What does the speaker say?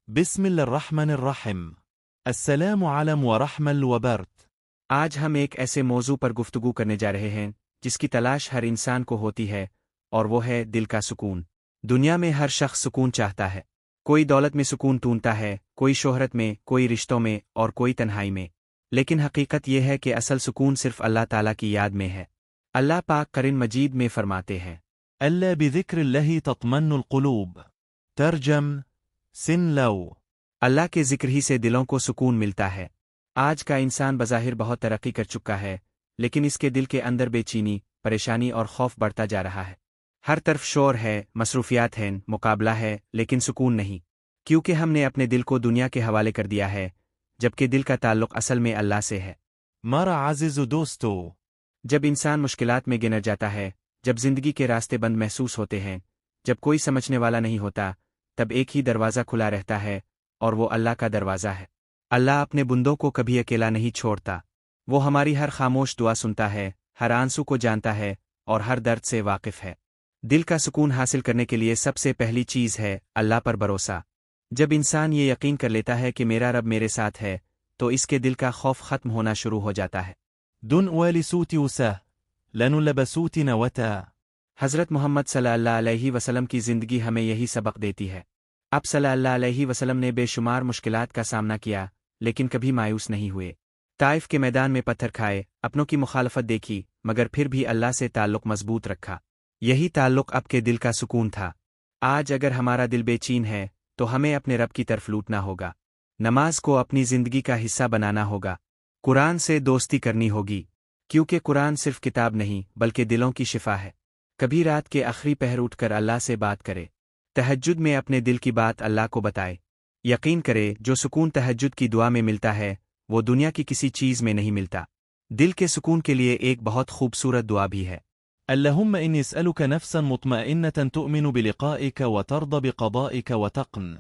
بسم الله الرحمن الرحیم السلام علم ورحمل وبرت۔ آج ہم ایک ایسے موضوع پر گفتگو کرنے جا رہے ہیں جس کی تلاش ہر انسان کو ہوتی ہے، اور وہ ہے دل کا سکون۔ دنیا میں ہر شخص سکون چاہتا ہے۔ کوئی دولت میں سکون ڈھونڈتا ہے، کوئی شہرت میں، کوئی رشتوں میں اور کوئی تنہائی میں، لیکن حقیقت یہ ہے کہ اصل سکون صرف اللہ تعالیٰ کی یاد میں ہے۔ اللہ پاک قرآن مجید میں فرماتے ہیں، الا بذکر اللہ تطمن القلوب، ترجم سن لو۔ اللہ کے ذکر ہی سے دلوں کو سکون ملتا ہے۔ آج کا انسان بظاہر بہت ترقی کر چکا ہے، لیکن اس کے دل کے اندر بے چینی، پریشانی اور خوف بڑھتا جا رہا ہے۔ ہر طرف شور ہے، مصروفیات ہیں، مقابلہ ہے، لیکن سکون نہیں، کیونکہ ہم نے اپنے دل کو دنیا کے حوالے کر دیا ہے، جبکہ دل کا تعلق اصل میں اللہ سے ہے۔ مرا عزیز دوستو، جب انسان مشکلات میں گنر جاتا ہے، جب زندگی کے راستے بند محسوس ہوتے ہیں، جب کوئی سمجھنے والا نہیں ہوتا، تب ایک ہی دروازہ کھلا رہتا ہے، اور وہ اللہ کا دروازہ ہے۔ اللہ اپنے بندوں کو کبھی اکیلا نہیں چھوڑتا۔ وہ ہماری ہر خاموش دعا سنتا ہے، ہر آنسو کو جانتا ہے، اور ہر درد سے واقف ہے۔ دل کا سکون حاصل کرنے کے لیے سب سے پہلی چیز ہے اللہ پر بھروسہ۔ جب انسان یہ یقین کر لیتا ہے کہ میرا رب میرے ساتھ ہے، تو اس کے دل کا خوف ختم ہونا شروع ہو جاتا ہے۔ دن والسوت وسہ لن لبسوت نوتا۔ حضرت محمد صلی اللہ علیہ وسلم کی زندگی ہمیں یہی سبق دیتی ہے۔ اب صلی اللہ علیہ وسلم نے بے شمار مشکلات کا سامنا کیا، لیکن کبھی مایوس نہیں ہوئے۔ طائف کے میدان میں پتھر کھائے، اپنوں کی مخالفت دیکھی، مگر پھر بھی اللہ سے تعلق مضبوط رکھا۔ یہی تعلق اب کے دل کا سکون تھا۔ آج اگر ہمارا دل بے چین ہے، تو ہمیں اپنے رب کی طرف لوٹنا ہوگا۔ نماز کو اپنی زندگی کا حصہ بنانا ہوگا۔ قرآن سے دوستی کرنی ہوگی، کیونکہ قرآن صرف کتاب نہیں بلکہ دلوں کی شفا ہے۔ کبھی رات کے آخری پہر اٹھ کر اللہ سے بات کرے، تہجد میں اپنے دل کی بات اللہ کو بتائے۔ یقین کرے جو سکون تہجد کی دعا میں ملتا ہے، وہ دنیا کی کسی چیز میں نہیں ملتا۔ دل کے سکون کے لیے ایک بہت خوبصورت دعا بھی ہے۔ اللهم إني أسألك نفسا مطمئنة تؤمن بلقائك وترضى بقضائك وتقن